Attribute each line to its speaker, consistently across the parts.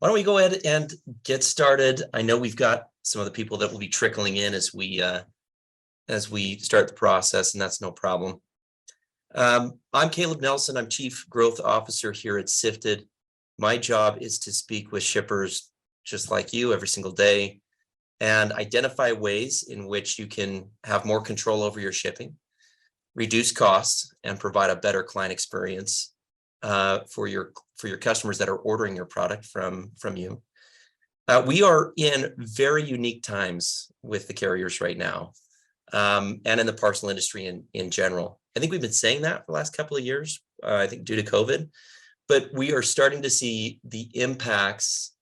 Speaker 1: Why don't we go ahead and get started? I know we've got some of the people that will be trickling in as we start the process, and that's no problem. I'm Caleb Nelson. I'm Chief Growth Officer here at Sifted. My job is to speak with shippers just like you every single day and identify ways in which you can have more control over your shipping, reduce costs, and provide a better client experience for your customers that are ordering your product from you. We are in very unique times with the carriers right now, and in the parcel industry in general. I think we've been saying that for the last couple of years, I think due to COVID, but we are starting to see the impacts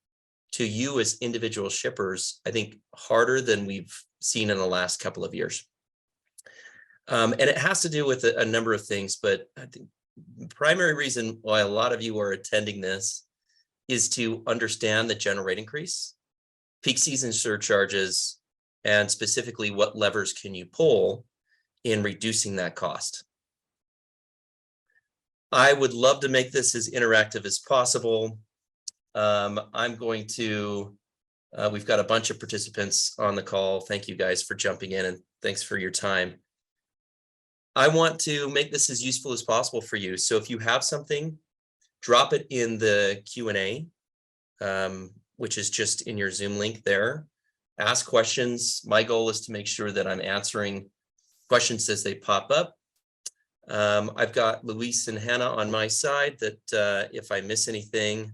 Speaker 1: to you as individual shippers, I think, harder than we've seen in the last couple of years. And it has to do with a number of things, but I think the primary reason why a lot of you are attending this is to understand the general rate increase, peak season surcharges, and specifically what levers can you pull in reducing that cost. I would love to make this as interactive as possible. I'm going to, we've got a bunch of participants on the call. Thank you guys for jumping in, and thanks for your time. I want to make this as useful as possible for you. So if you have something, drop it in the Q&A, which is just in your Zoom link there. Ask questions. My goal is to make sure that I'm answering questions as they pop up. I've got Luis and Hannah on my side that if I miss anything,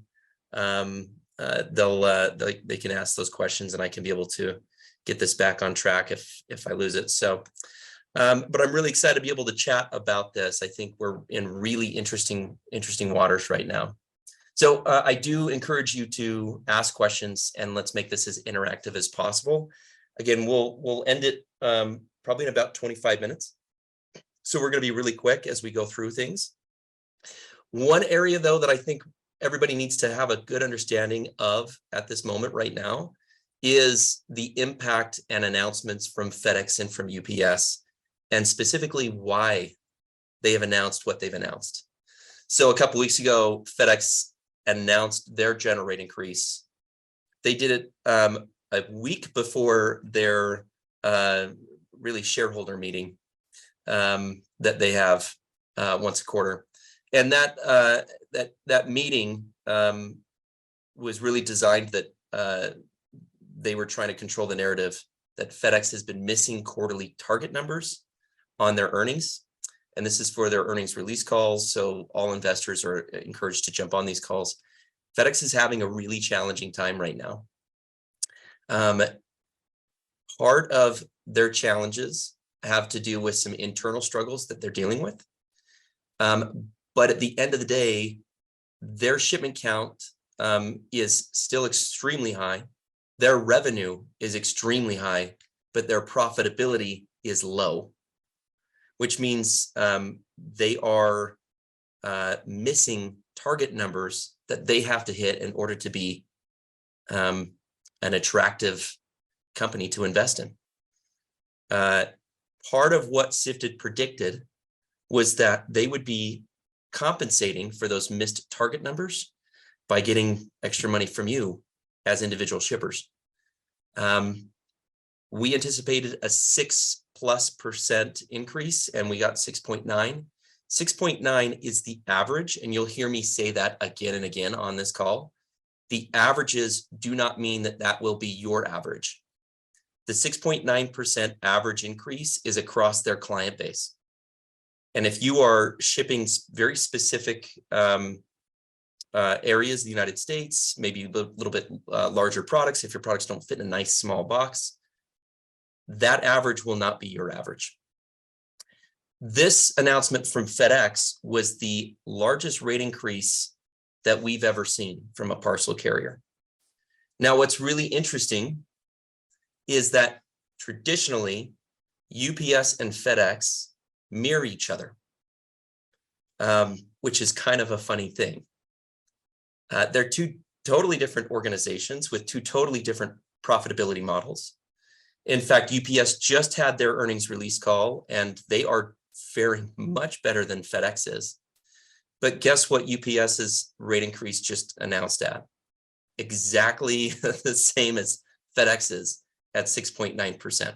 Speaker 1: they can ask those questions and I can be able to get this back on track if I lose it. So, but I'm really excited to be able to chat about this. I think we're in really interesting waters right now. So I do encourage you to ask questions, and let's make this as interactive as possible. Again, we'll end it probably in about 25 minutes. So we're going to be really quick as we go through things. One area, though, that I think everybody needs to have a good understanding of at this moment right now is the impact and announcements from FedEx and from UPS, and specifically why they have announced what they've announced. So a couple of weeks ago, FedEx announced their general rate increase. They did it a week before their really shareholder meeting that they have once a quarter. And that meeting was really designed that they were trying to control the narrative that FedEx has been missing quarterly target numbers on their earnings. And this is for their earnings release calls. So all investors are encouraged to jump on these calls. FedEx is having a really challenging time right now. Part of their challenges have to do with some internal struggles that they're dealing with. But at the end of the day, their shipment count is still extremely high. Their revenue is extremely high, but their profitability is low, which means they are missing target numbers that they have to hit in order to be an attractive company to invest in. Part of what Sifted predicted was that they would be compensating for those missed target numbers by getting extra money from you as individual shippers. We anticipated a 6+% increase, and we got 6.9. 6.9 is the average, and you'll hear me say that again and again on this call. The averages do not mean that that will be your average. The 6.9% average increase is across their client base. And if you are shipping very specific areas of the United States, maybe a little bit larger products, if your products don't fit in a nice small box, that average will not be your average. This announcement from FedEx was the largest rate increase that we've ever seen from a parcel carrier. Now, what's really interesting is that traditionally, UPS and FedEx mirror each other, which is kind of a funny thing. They're two totally different organizations with two totally different profitability models. In fact, UPS just had their earnings release call, and they are faring much better than FedEx is. But guess what UPS's rate increase just announced at? exactly the same as FedEx's at 6.9%,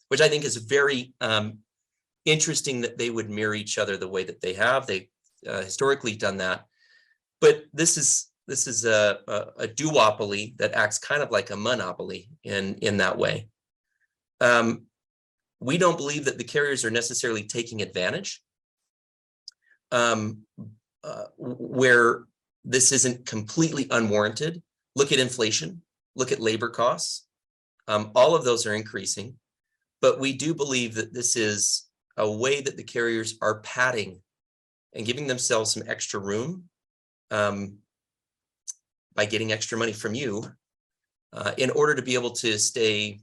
Speaker 1: which I think is very interesting that they would mirror each other the way that they have. They historically done that, but this is a duopoly that acts kind of like a monopoly in that way. We don't believe that the carriers are necessarily taking advantage where this isn't completely unwarranted. Look at inflation, look at labor costs. All of those are increasing, but we do believe that this is a way that the carriers are padding and giving themselves some extra room by getting extra money from you in order to be able to stay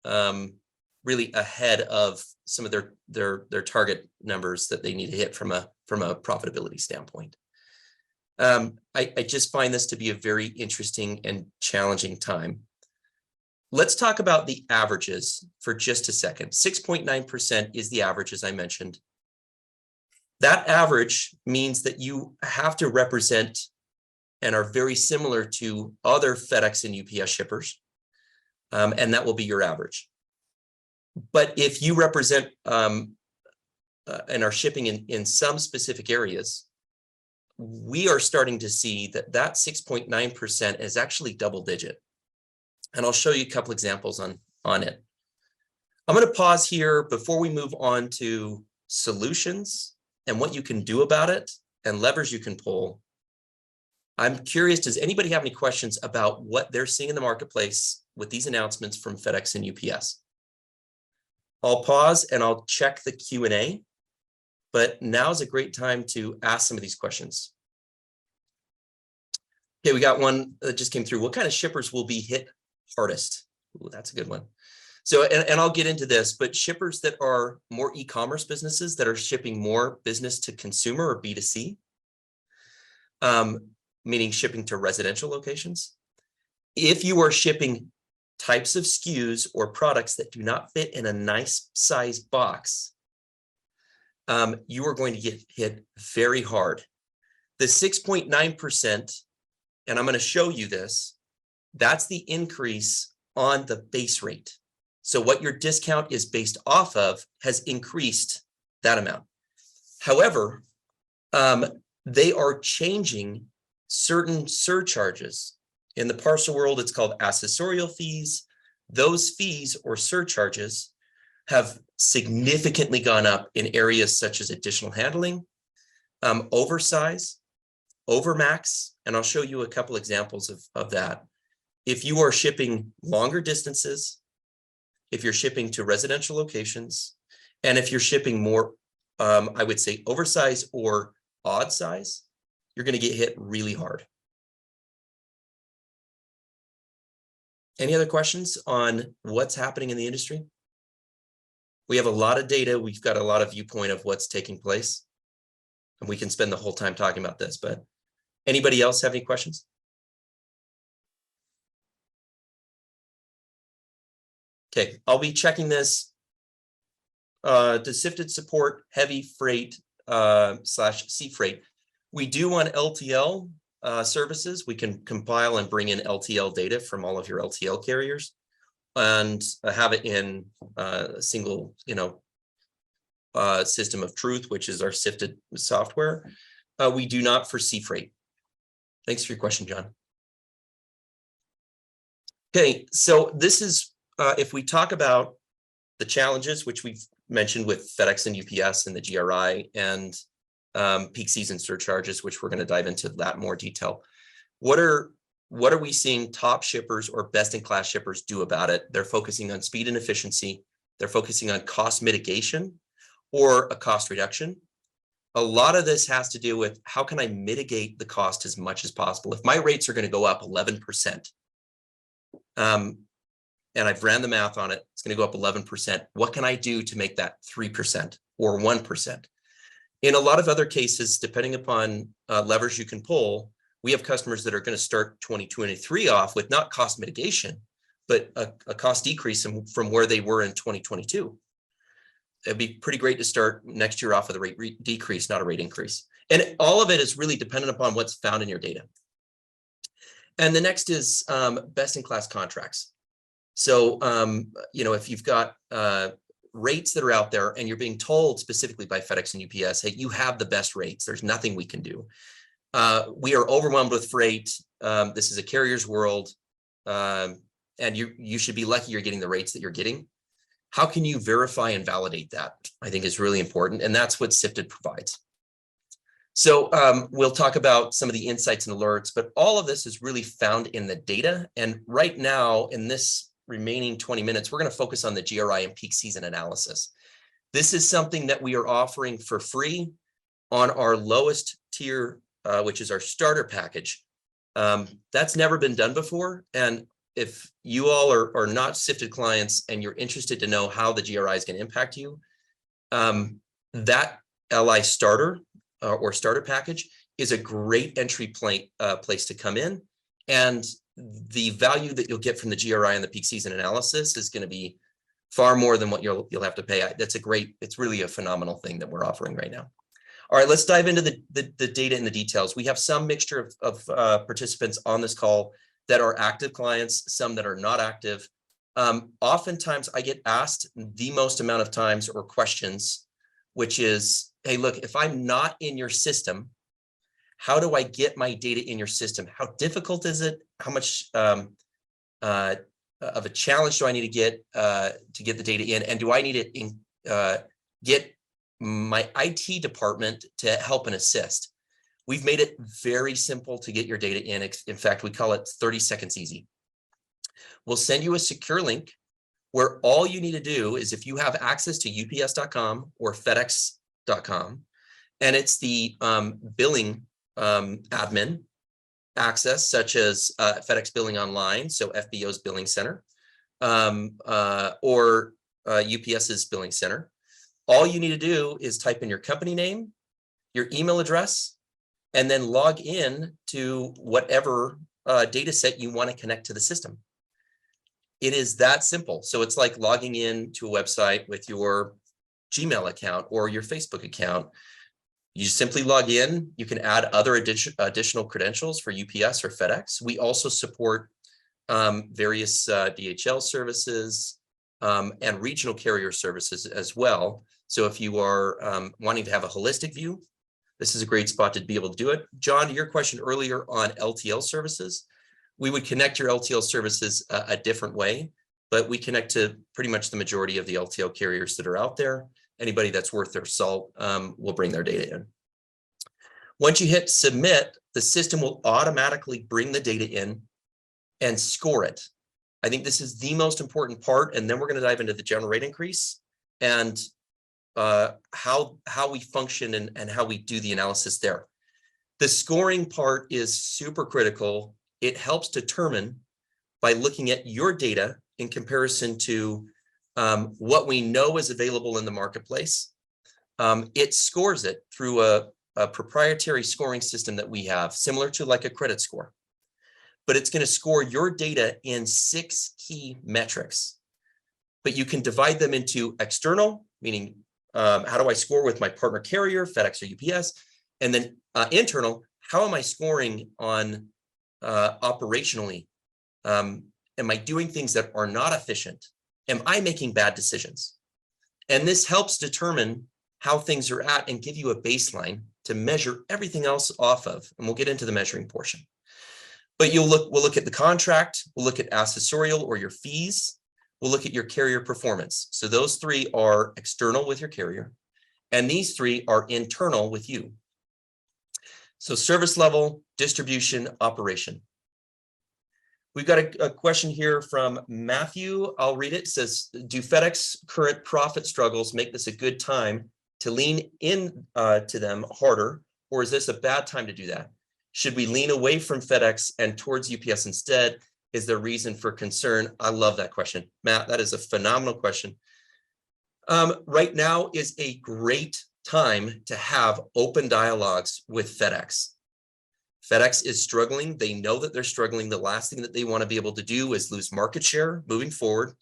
Speaker 1: really ahead of some of their target numbers that they need to hit from a profitability standpoint. I just find this to be a very interesting and challenging time. Let's talk about the averages for just a second. 6.9% is the average, as I mentioned. That average means that you have to represent and are very similar to other FedEx and UPS shippers, and that will be your average. But if you represent and are shipping in some specific areas, we are starting to see that 6.9% is actually double digit. And I'll show you a couple examples on it. I'm going to pause here before we move on to solutions and what you can do about it and levers you can pull. I'm curious, does anybody have any questions about what they're seeing in the marketplace with these announcements from FedEx and UPS? I'll pause and I'll check the Q&A, but now's a great time to ask some of these questions. Okay, we got one that just came through. What kind of shippers will be hit hardest? Ooh, that's a good one. So, and I'll get into this, but shippers that are more e-commerce businesses that are shipping more business to consumer or B2C, meaning shipping to residential locations. If you are shipping types of SKUs or products that do not fit in a nice size box, you are going to get hit very hard. The 6.9%, and I'm going to show you this, that's the increase on the base rate. So what your discount is based off of has increased that amount. However, they are changing certain surcharges. In the parcel world, it's called accessorial fees. Those fees or surcharges have significantly gone up in areas such as additional handling, oversize, overmax, and I'll show you a couple examples of that. If you are shipping longer distances, if you're shipping to residential locations, and if you're shipping more, I would say oversize or odd size, you're going to get hit really hard. Any other questions on what's happening in the industry? We have a lot of data. We've got a lot of viewpoint of what's taking place. And we can spend the whole time talking about this, but anybody else have any questions? Okay, I'll be checking this. Does Sifted support heavy freight / sea freight? We do on LTL services. We can compile and bring in LTL data from all of your LTL carriers and have it in a single, system of truth, which is our Sifted software. We do not for sea freight. Thanks for your question, John. Okay, so this is, if we talk about the challenges, which we've mentioned with FedEx and UPS and the GRI and peak season surcharges, which we're going to dive into that in more detail. What are we seeing top shippers or best-in-class shippers do about it? They're focusing on speed and efficiency. They're focusing on cost mitigation or a cost reduction. A lot of this has to do with how can I mitigate the cost as much as possible? If my rates are going to go up 11%, and I've ran the math on it, it's going to go up 11%. What can I do to make that 3% or 1%? In a lot of other cases, depending upon levers you can pull, we have customers that are going to start 2023 off with not cost mitigation, but a cost decrease from where they were in 2022. It'd be pretty great to start next year off with a rate decrease, not a rate increase. And all of it is really dependent upon what's found in your data. And the next is best-in-class contracts. So, if you've got rates that are out there and you're being told specifically by FedEx and UPS, hey, you have the best rates, there's nothing we can do. We are overwhelmed with freight. This is a carrier's world. And you should be lucky you're getting the rates that you're getting. How can you verify and validate that? I think is really important. And that's what Sifted provides. So we'll talk about some of the insights and alerts, but all of this is really found in the data. And right now, in this remaining 20 minutes, we're going to focus on the GRI and peak season analysis. This is something that we are offering for free on our lowest tier, which is our starter package. That's never been done before. And if you all are not Sifted clients and you're interested to know how the GRI is going to impact you, that LI starter or starter package is a great entry place to come in. And the value that you'll get from the GRI and the peak season analysis is going to be far more than what you'll have to pay. It's really a phenomenal thing that we're offering right now. All right, let's dive into the data and the details. We have some mixture of participants on this call that are active clients, some that are not active. Oftentimes I get asked the most amount of times or questions, which is, hey, look, if I'm not in your system, how do I get my data in your system? How difficult is it? How much of a challenge do I need to get the data in? And do I need to get my IT department to help and assist? We've made it very simple to get your data in. In fact, we call it 30 seconds easy. We'll send you a secure link where all you need to do is, if you have access to ups.com or fedex.com, and it's the billing admin access, such as FedEx Billing Online, so FBO's Billing Center, or UPS's Billing Center. All you need to do is type in your company name, your email address, and then log in to whatever data set you want to connect to the system. It is that simple. So it's like logging in to a website with your Gmail account or your Facebook account. You simply log in. You can add other additional credentials for UPS or FedEx. We also support various DHL services and regional carrier services as well. So if you are wanting to have a holistic view, this is a great spot to be able to do it. John, to your question earlier on LTL services, we would connect your LTL services a different way, but we connect to pretty much the majority of the LTL carriers that are out there. Anybody that's worth their salt will bring their data in. Once you hit submit, the system will automatically bring the data in and score it. I think this is the most important part, and then we're going to dive into the general rate increase and how we function and how we do the analysis there. The scoring part is super critical. It helps determine, by looking at your data in comparison to what we know is available in the marketplace. It scores it through a proprietary scoring system that we have, similar to like a credit score. But it's going to score your data in 6 key metrics. But you can divide them into external, meaning how do I score with my partner carrier, FedEx or UPS? And then internal, how am I scoring on operationally? Am I doing things that are not efficient? Am I making bad decisions? And this helps determine how things are at and give you a baseline to measure everything else off of. And we'll get into the measuring portion. But we'll look at the contract, we'll look at accessorial or your fees, we'll look at your carrier performance. So those 3 are external with your carrier, and these 3 are internal with you. So service level, distribution, operation. We've got a question here from Matthew. I'll read it. It says, do FedEx current profit struggles make this a good time to lean in to them harder, or is this a bad time to do that? Should we lean away from FedEx and towards UPS instead? Is there reason for concern? I love that question. Matt, that is a phenomenal question. Right now is a great time to have open dialogues with FedEx. FedEx is struggling. They know that they're struggling. The last thing that they want to be able to do is lose market share moving forward.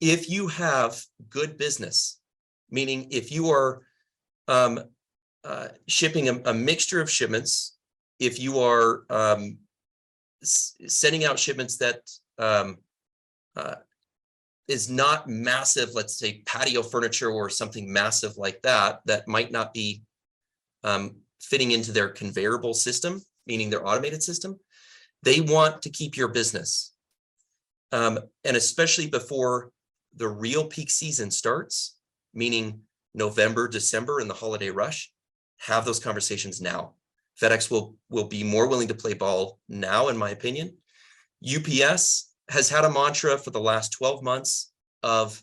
Speaker 1: If you have good business, meaning if you are shipping a mixture of shipments, if you are sending out shipments that is not massive, let's say patio furniture or something massive like that, that might not be fitting into their conveyable system, meaning their automated system. They want to keep your business. And especially before the real peak season starts, meaning November, December, and the holiday rush, have those conversations now. FedEx will be more willing to play ball now, in my opinion. UPS has had a mantra for the last 12 months of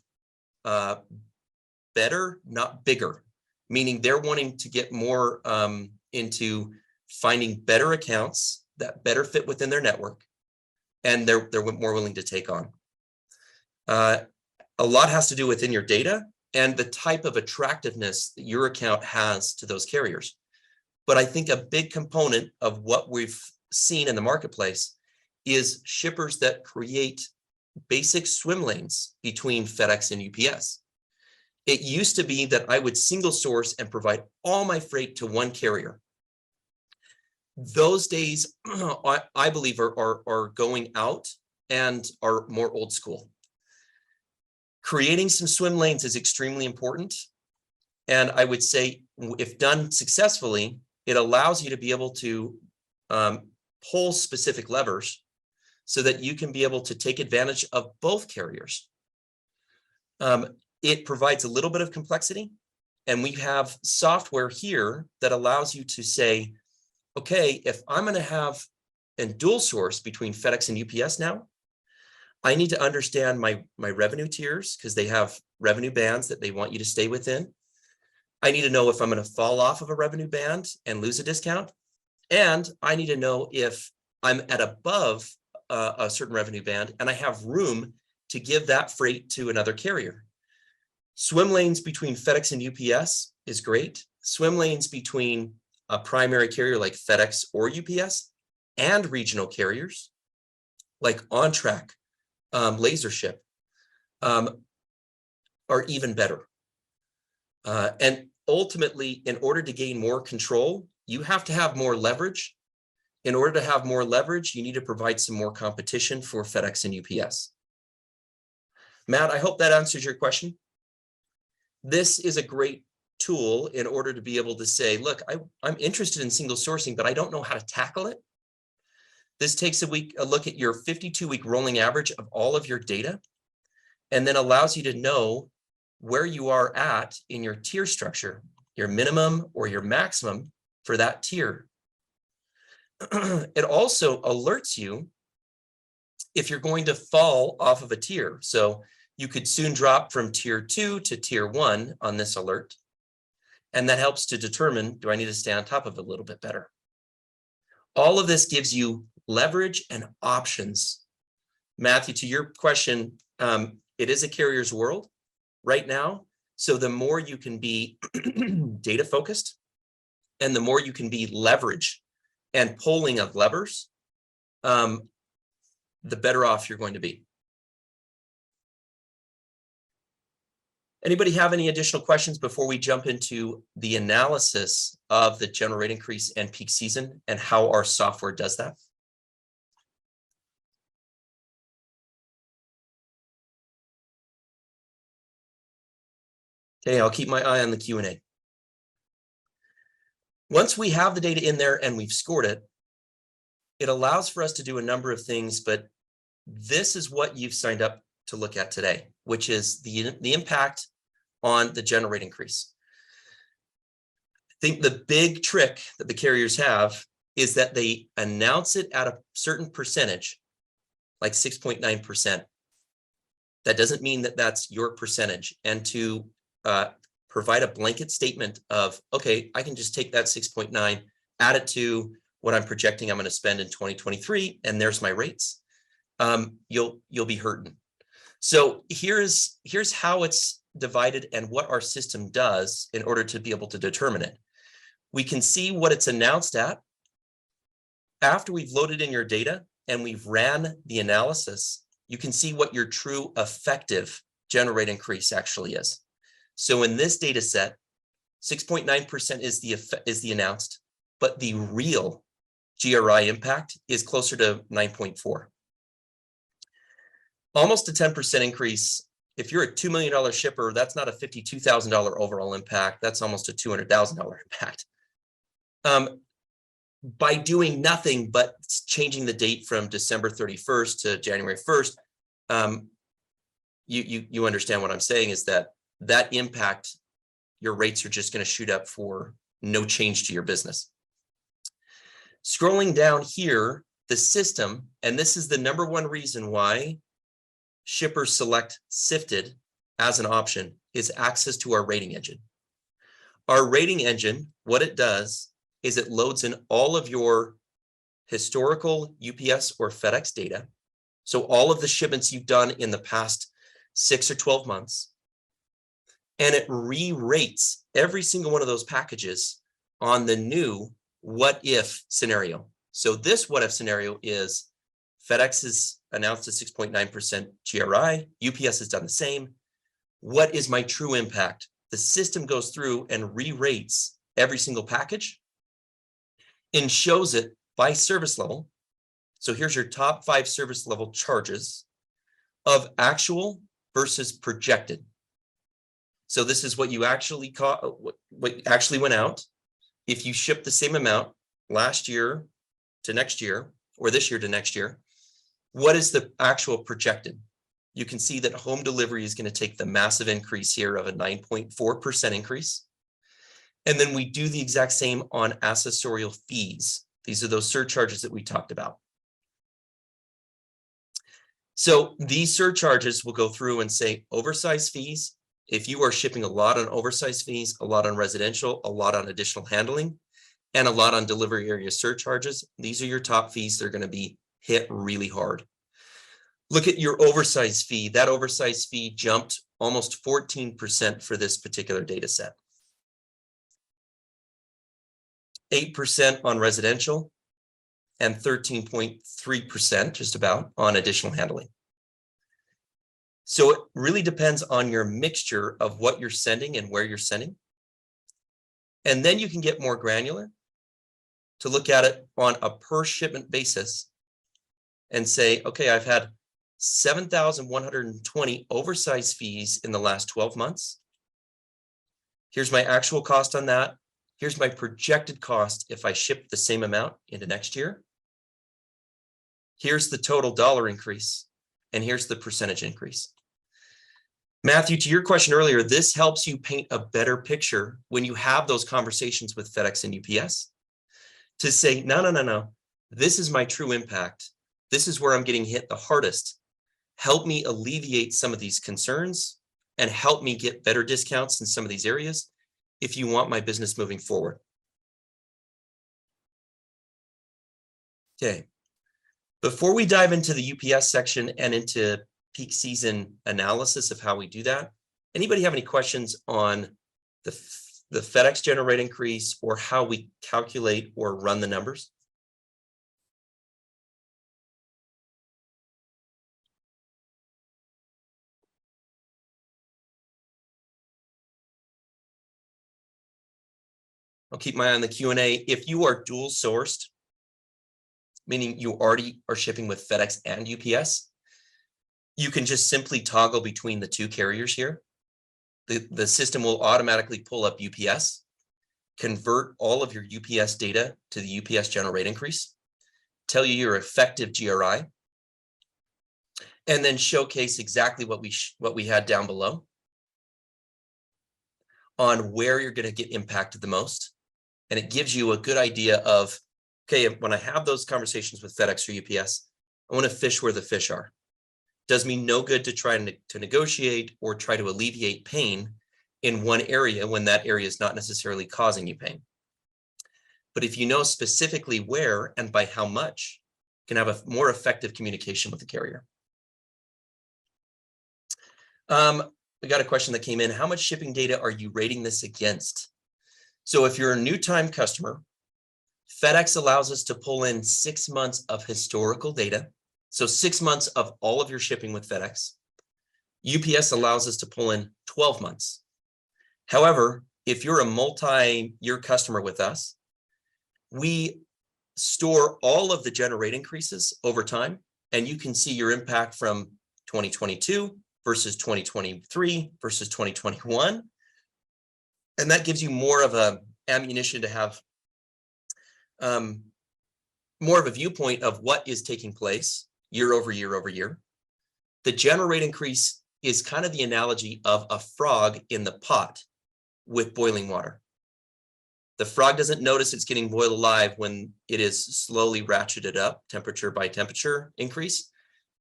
Speaker 1: better, not bigger, meaning they're wanting to get more into finding better accounts that better fit within their network, and they're more willing to take on. A lot has to do within your data and the type of attractiveness that your account has to those carriers. But I think a big component of what we've seen in the marketplace is shippers that create basic swim lanes between FedEx and UPS. It used to be that I would single source and provide all my freight to one carrier. Those days, I believe, are going out and are more old school. Creating some swim lanes is extremely important. And I would say, if done successfully, it allows you to be able to pull specific levers so that you can be able to take advantage of both carriers. It provides a little bit of complexity, and we have software here that allows you to say, okay, if I'm going to have a dual source between FedEx and UPS now, I need to understand my revenue tiers, because they have revenue bands that they want you to stay within. I need to know if I'm going to fall off of a revenue band and lose a discount. And I need to know if I'm at above a certain revenue band and I have room to give that freight to another carrier. Swim lanes between FedEx and UPS is great. Swim lanes between a primary carrier like FedEx or UPS and regional carriers like OnTrack, LaserShip, are even better. And ultimately, in order to gain more control, you have to have more leverage. In order to have more leverage, you need to provide some more competition for FedEx and UPS. Matt, I hope that answers your question. This is a great tool in order to be able to say, look, I'm interested in single sourcing, but I don't know how to tackle it. This takes a look at your 52-week rolling average of all of your data, and then allows you to know where you are at in your tier structure, your minimum or your maximum for that tier. It also alerts you if you're going to fall off of a tier. So you could soon drop from tier 2 to tier 1 on this alert. And that helps to determine, do I need to stay on top of it a little bit better? All of this gives you leverage and options. Matthew, to your question, it is a carrier's world right now. So the more you can be data focused and the more you can be leverage and pulling of levers, the better off you're going to be. Anybody have any additional questions before we jump into the analysis of the general rate increase and peak season and how our software does that? Okay, I'll keep my eye on the Q&A. Once we have the data in there and we've scored it, it allows for us to do a number of things, but this is what you've signed up to look at today, which is the impact on the general rate increase. I think the big trick that the carriers have is that they announce it at a certain percentage, like 6.9%. That doesn't mean that that's your percentage. And to provide a blanket statement of, okay, I can just take that 6.9, add it to what I'm projecting I'm going to spend in 2023, and there's my rates. You'll be hurting. So here's how it's divided and what our system does in order to be able to determine it. We can see what it's announced at. After we've loaded in your data and we've ran the analysis, you can see what your true effective general rate increase actually is. So in this data set, 6.9% is the announced, but the real GRI impact is closer to 9.4. Almost a 10% increase. If you're a $2 million shipper, that's not a $52,000 overall impact. That's almost a $200,000 impact. By doing nothing but changing the date from December 31st to January 1st, you understand what I'm saying is that impact, your rates are just going to shoot up for no change to your business. Scrolling down here, the system, and this is the number one reason why shippers select Sifted as an option, is access to our rating engine. Our rating engine, what it does is it loads in all of your historical UPS or FedEx data. So all of the shipments you've done in the past 6 or 12 months, and it re-rates every single one of those packages on the new what if scenario. So this what if scenario is FedEx has announced a 6.9% GRI, UPS has done the same. What is my true impact? The system goes through and re-rates every single package and shows it by service level. So here's your top 5 service level charges of actual versus projected. So this is what you actually caught, what actually went out. If you ship the same amount last year to next year, or this year to next year, what is the actual projected? You can see that home delivery is going to take the massive increase here of a 9.4% increase. And then we do the exact same on accessorial fees. These are those surcharges that we talked about. So these surcharges will go through and say oversized fees. If you are shipping a lot on oversized fees, a lot on residential, a lot on additional handling, and a lot on delivery area surcharges, these are your top fees. They're going to be hit really hard. Look at your oversized fee. That oversized fee jumped almost 14% for this particular data set. 8% on residential and 13.3% just about on additional handling. So it really depends on your mixture of what you're sending and where you're sending. And then you can get more granular to look at it on a per shipment basis and say, okay, I've had 7,120 oversized fees in the last 12 months. Here's my actual cost on that. Here's my projected cost if I ship the same amount into next year. Here's the total dollar increase, and here's the percentage increase. Matthew, to your question earlier, this helps you paint a better picture when you have those conversations with FedEx and UPS to say, no, this is my true impact. This is where I'm getting hit the hardest. Help me alleviate some of these concerns and help me get better discounts in some of these areas if you want my business moving forward. Okay. Before we dive into the UPS section and into peak season analysis of how we do that, anybody have any questions on the FedEx general rate increase or how we calculate or run the numbers? I'll keep my eye on the Q&A. If you are dual sourced, meaning you already are shipping with FedEx and UPS, you can just simply toggle between the two carriers here. The system will automatically pull up UPS, convert all of your UPS data to the UPS general rate increase, tell you your effective GRI, and then showcase exactly what we had down below on where you're going to get impacted the most. And it gives you a good idea of, okay, when I have those conversations with FedEx or UPS, I want to fish where the fish are. Does me no good to try to negotiate or try to alleviate pain in one area when that area is not necessarily causing you pain. But if you know specifically where and by how much, you can have a more effective communication with the carrier. We got a question that came in. How much shipping data are you rating this against? So if you're a new time customer, FedEx allows us to pull in 6 months of historical data. So 6 months of all of your shipping with FedEx. UPS allows us to pull in 12 months. However, if you're a multi-year customer with us, we store all of the gen rate increases over time, and you can see your impact from 2022 versus 2023 versus 2021. And that gives you more of a ammunition to have more of a viewpoint of what is taking place year over year over year. The general rate increase is kind of the analogy of a frog in the pot with boiling water. The frog doesn't notice it's getting boiled alive when it is slowly ratcheted up temperature by temperature increase.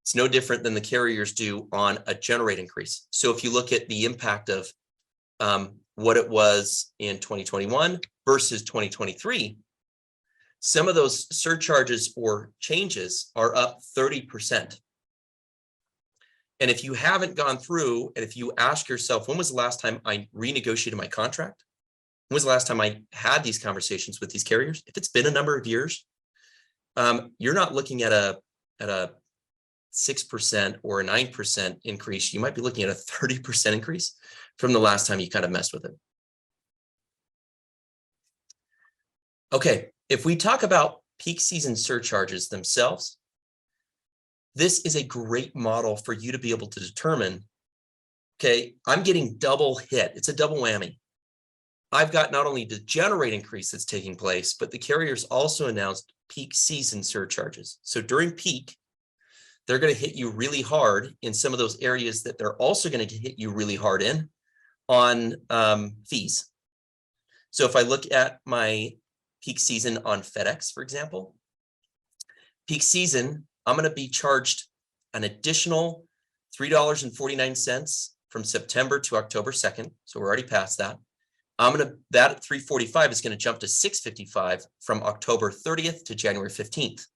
Speaker 1: It's no different than the carriers do on a general rate increase. So if you look at the impact of what it was in 2021 versus 2023, some of those surcharges or changes are up 30%. And if you haven't gone through, and if you ask yourself, when was the last time I renegotiated my contract? When was the last time I had these conversations with these carriers? If it's been a number of years, you're not looking at a 6% or a 9% increase. You might be looking at a 30% increase from the last time you kind of messed with it. Okay, if we talk about peak season surcharges themselves, this is a great model for you to be able to determine, okay, I'm getting double hit. It's a double whammy. I've got not only the general rate increase that's taking place, but the carriers also announced peak season surcharges. So during peak, they're going to hit you really hard in some of those areas that they're also going to hit you really hard in on fees. So if I look at my peak season on FedEx, for example, peak season, I'm going to be charged an additional $3.49 from September to October 2nd. So we're already past that. That at $3.45 is going to jump to $6.55 from October 30th to January 15th.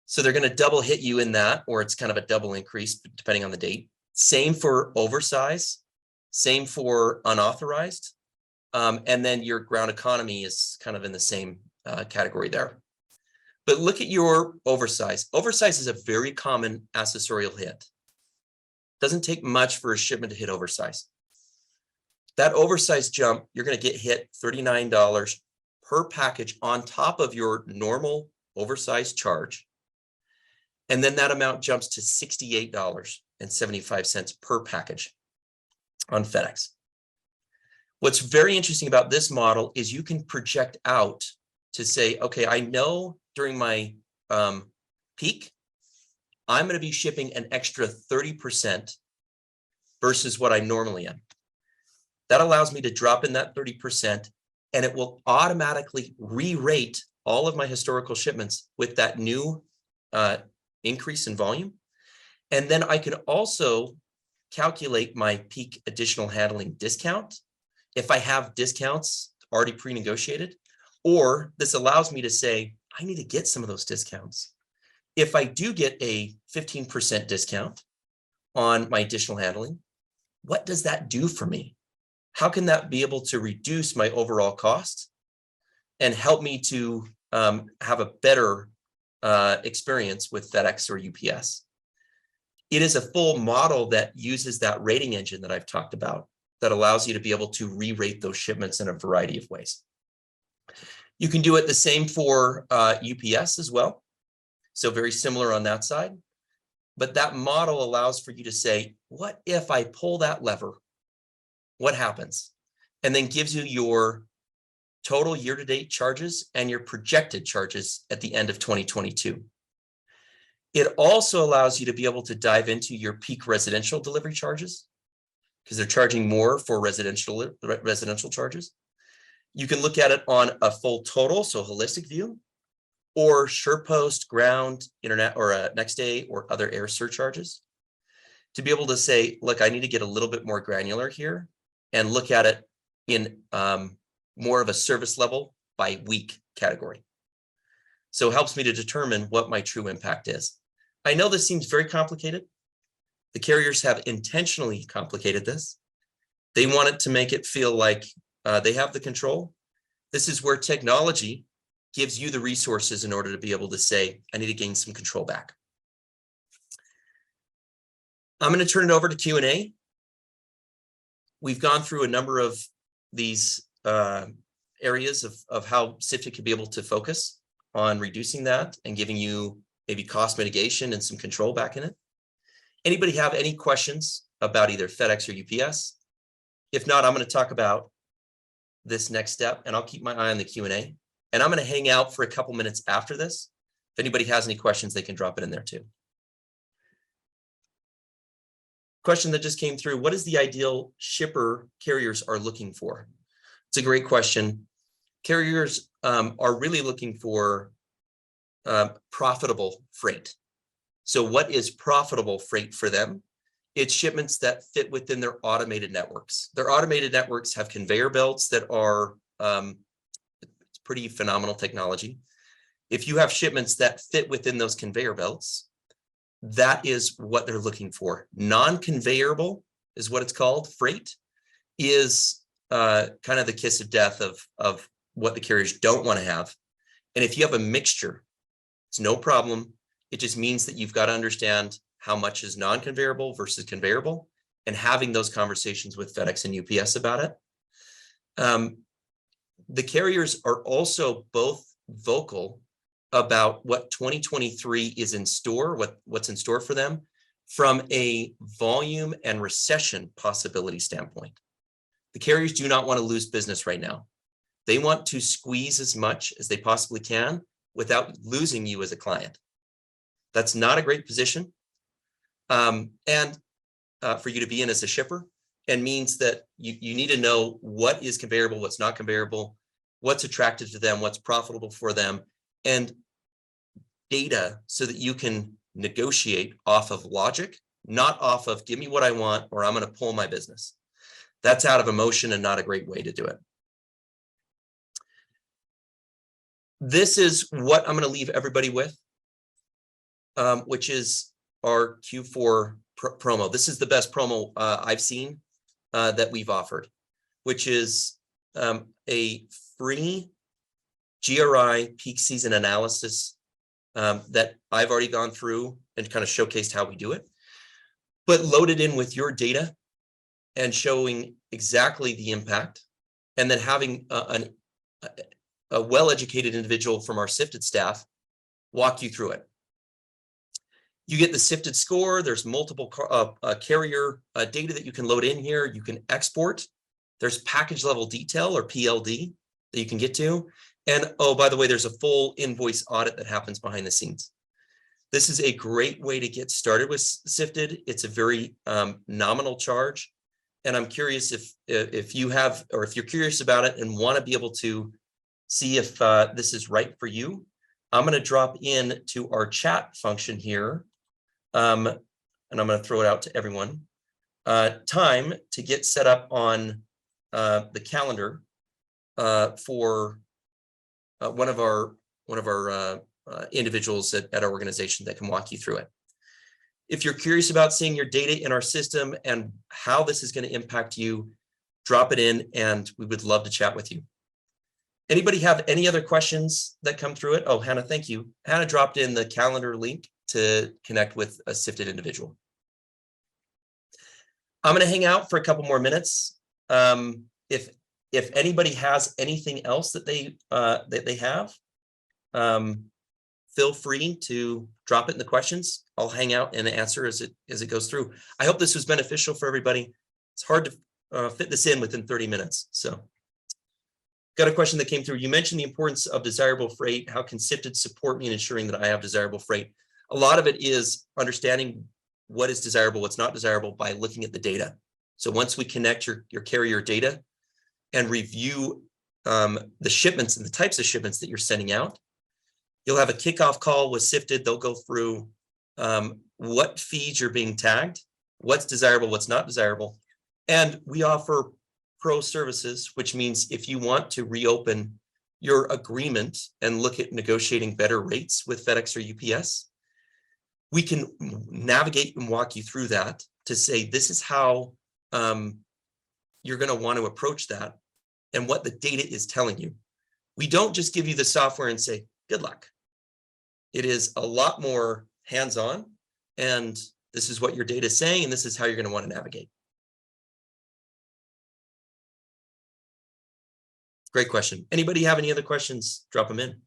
Speaker 1: So they're going to double hit you in that, or it's kind of a double increase depending on the date. Same for oversize, same for unauthorized. And then your ground economy is kind of in the same category there. But look at your oversize. Oversize is a very common accessorial hit. Doesn't take much for a shipment to hit oversize. That oversize jump, you're going to get hit $39 per package on top of your normal oversize charge. And then that amount jumps to $68.75 per package on FedEx. What's very interesting about this model is you can project out to say, okay, I know during my peak, I'm going to be shipping an extra 30% versus what I normally am. That allows me to drop in that 30%, and it will automatically re-rate all of my historical shipments with that new increase in volume. And then I can also calculate my peak additional handling discount if I have discounts already pre-negotiated, or this allows me to say, I need to get some of those discounts. If I do get a 15% discount on my additional handling, what does that do for me? How can that be able to reduce my overall cost and help me to have a better experience with FedEx or UPS? It is a full model that uses that rating engine that I've talked about that allows you to be able to re-rate those shipments in a variety of ways. You can do it the same for UPS as well. So very similar on that side. But that model allows for you to say, what if I pull that lever? What happens? And then gives you your total year-to-date charges and your projected charges at the end of 2022. It also allows you to be able to dive into your peak residential delivery charges because they're charging more for residential charges. You can look at it on a full total, so holistic view, or SurePost, ground, internet, or next day, or other air surcharges, to be able to say, look, I need to get a little bit more granular here and look at it in more of a service level by week category. So it helps me to determine what my true impact is. I know this seems very complicated. The carriers have intentionally complicated this. They want it to make it feel like they have the control. This is where technology gives you the resources in order to be able to say, I need to gain some control back. I'm going to turn it over to Q&A. We've gone through a number of these areas of how Sifted could be able to focus. on reducing that and giving you maybe cost mitigation and some control back in it. Anybody have any questions about either FedEx or UPS? If not, I'm going to talk about this next step, and I'll keep my eye on the Q&A. And I'm going to hang out for a couple minutes after this. If anybody has any questions, they can drop it in there too. Question that just came through: what is the ideal shipper carriers are looking for? It's a great question. Carriers are really looking for profitable freight. So what is profitable freight for them? It's shipments that fit within their automated networks. Their automated networks have conveyor belts that are it's pretty phenomenal technology. If you have shipments that fit within those conveyor belts, that is what they're looking for. Non-conveyable is what it's called. Freight is kind of the kiss of death of what the carriers don't want to have. And if you have a mixture, it's no problem. It just means that you've got to understand how much is non-conveyable versus conveyable, and having those conversations with FedEx and UPS about it. The carriers are also both vocal about what 2023 is in store, what's in store for them from a volume and recession possibility standpoint. The carriers do not want to lose business right now. They want to squeeze as much as they possibly can without losing you as a client. That's not a great position. For you to be in as a shipper, and means that you need to know what is conveyable, what's not conveyable, what's attractive to them, what's profitable for them, and data so that you can negotiate off of logic, not off of give me what I want or I'm going to pull my business. That's out of emotion and not a great way to do it. This is what I'm going to leave everybody with, which is our Q4 promo. This is the best promo I've seen that we've offered, which is a free GRI peak season analysis that I've already gone through and kind of showcased how we do it, but loaded in with your data and showing exactly the impact, and then having a well-educated individual from our Sifted staff walk you through it. You get the Sifted score. There's multiple carrier data that you can load in here. You can export. There's package level detail, or PLD, that you can get to. And oh, by the way, there's a full invoice audit that happens behind the scenes. This is a great way to get started with Sifted. It's a very nominal charge. And I'm curious if you have, or if you're curious about it and want to be able to see if this is right for you, I'm going to drop in to our chat function here. And I'm going to throw it out to everyone. Time to get set up on the calendar for one of our individuals at our organization that can walk you through it. If you're curious about seeing your data in our system and how this is going to impact you, drop it in, and we would love to chat with you. Anybody have any other questions that come through it? Oh, Hannah, thank you. Hannah dropped in the calendar link to connect with a Sifted individual. I'm going to hang out for a couple more minutes. If anybody has anything else that they have, feel free to drop it in the questions. I'll hang out and answer as it goes through. I hope this was beneficial for everybody. It's hard to fit this in within 30 minutes. So, got a question that came through. You mentioned the importance of desirable freight. How can Sifted support me in ensuring that I have desirable freight? A lot of it is understanding what is desirable, what's not desirable by looking at the data. So once we connect your carrier data and review the shipments and the types of shipments that you're sending out, you'll have a kickoff call with Sifted. They'll go through what feeds you're being tagged, what's desirable, what's not desirable. And we offer pro services, which means if you want to reopen your agreement and look at negotiating better rates with FedEx or UPS, we can navigate and walk you through that to say, this is how you're going to want to approach that and what the data is telling you. We don't just give you the software and say, good luck. It is a lot more hands-on, and this is what your data is saying, and this is how you're going to want to navigate. Great question. Anybody have any other questions? Drop them in.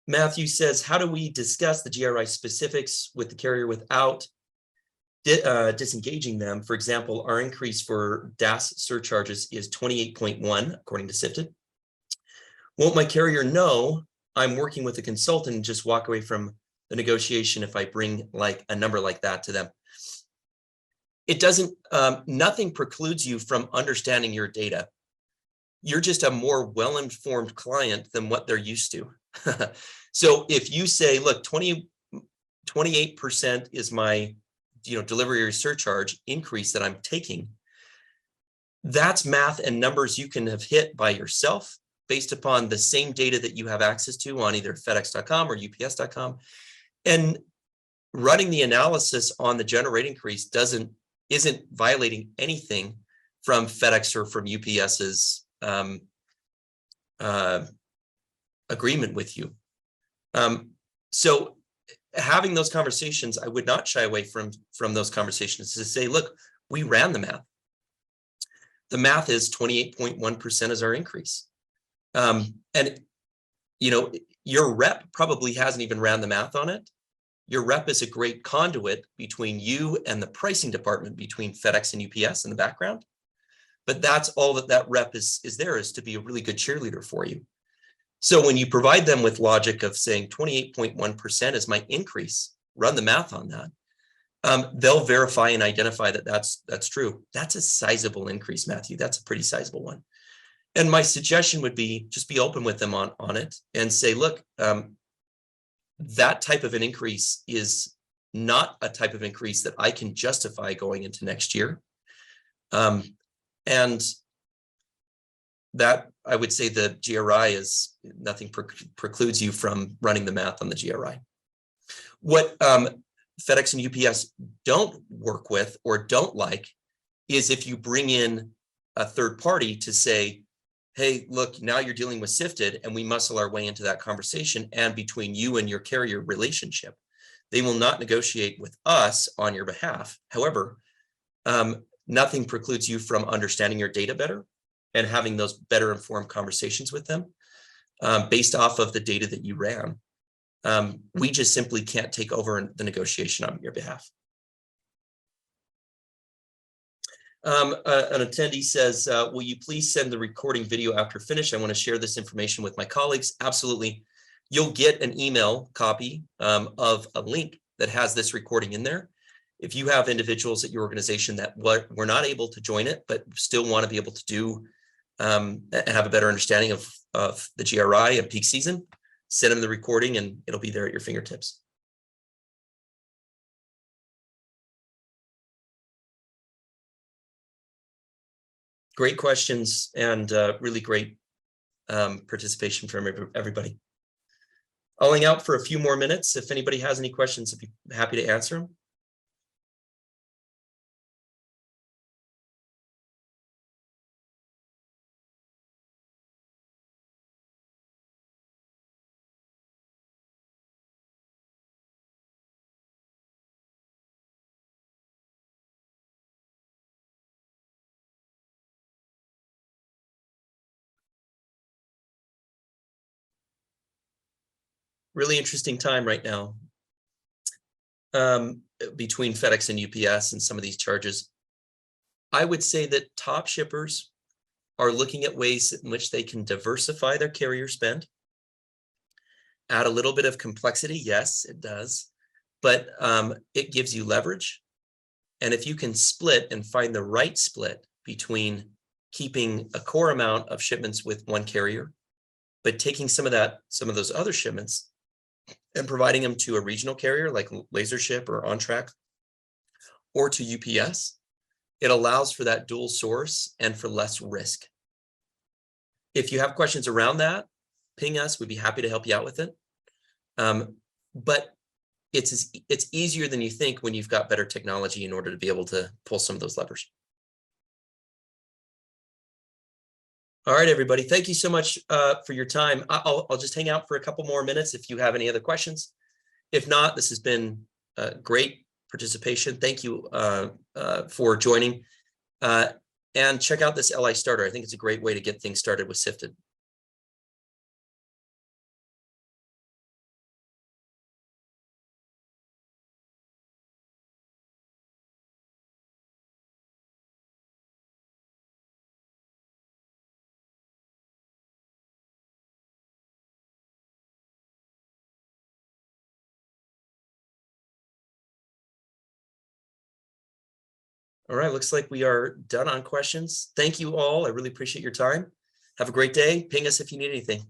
Speaker 1: Matthew says, how do we discuss the GRI specifics with the carrier without disengaging them? For example, our increase for DAS surcharges is 28.1, according to Sifted. Won't my carrier know I'm working with a consultant and just walk away from the negotiation if I bring like a number like that to them? It doesn't, nothing precludes you from understanding your data. You're just a more well-informed client than what they're used to. So if you say, look, 28% is my, delivery surcharge increase that I'm taking, that's math and numbers you can have hit by yourself based upon the same data that you have access to on either FedEx.com or UPS.com. And running the analysis on the general rate increase isn't violating anything from FedEx or from UPS's agreement with you. So having those conversations, I would not shy away from those conversations to say, look, we ran the math. The math is 28.1% is our increase. And your rep probably hasn't even ran the math on it. Your rep is a great conduit between you and the pricing department, between FedEx and UPS in the background. But that's all that rep is there, is to be a really good cheerleader for you. So when you provide them with logic of saying 28.1% is my increase, run the math on that, they'll verify and identify that that's true. That's a sizable increase, Matthew. That's a pretty sizable one. And my suggestion would be just be open with them on it and say, look, that type of an increase is not a type of increase that I can justify going into next year. And that, I would say, the GRI is nothing precludes you from running the math on the GRI. What FedEx and UPS don't work with or don't like is if you bring in a third party to say, hey, look, now you're dealing with Sifted and we muscle our way into that conversation and between you and your carrier relationship. They will not negotiate with us on your behalf. However, nothing precludes you from understanding your data better and having those better informed conversations with them based off of the data that you ran. We just simply can't take over the negotiation on your behalf. An attendee says, will you please send the recording video after finish? I want to share this information with my colleagues. Absolutely. You'll get an email copy of a link that has this recording in there. If you have individuals at your organization that were not able to join it, but still want to be able to do and have a better understanding of the GRI and peak season, send them the recording and it'll be there at your fingertips. Great questions and really great participation from everybody. I'll hang out for a few more minutes. If anybody has any questions, I'd be happy to answer them. Really interesting time right now between FedEx and UPS and some of these charges. I would say that top shippers are looking at ways in which they can diversify their carrier spend. Add a little bit of complexity, yes, it does, but it gives you leverage. And if you can split and find the right split between keeping a core amount of shipments with one carrier, but taking some of those other shipments and providing them to a regional carrier like LaserShip or OnTrack or to UPS, it allows for that dual source and for less risk. If you have questions around that, ping us. We'd be happy to help you out with it. But it's easier than you think when you've got better technology in order to be able to pull some of those levers. All right, everybody. Thank you so much for your time. I'll just hang out for a couple more minutes if you have any other questions. If not, this has been great participation. Thank you for joining. And check out this LI Starter. I think it's a great way to get things started with Sifted. All right, looks like we are done on questions. Thank you all. I really appreciate your time. Have a great day. Ping us if you need anything.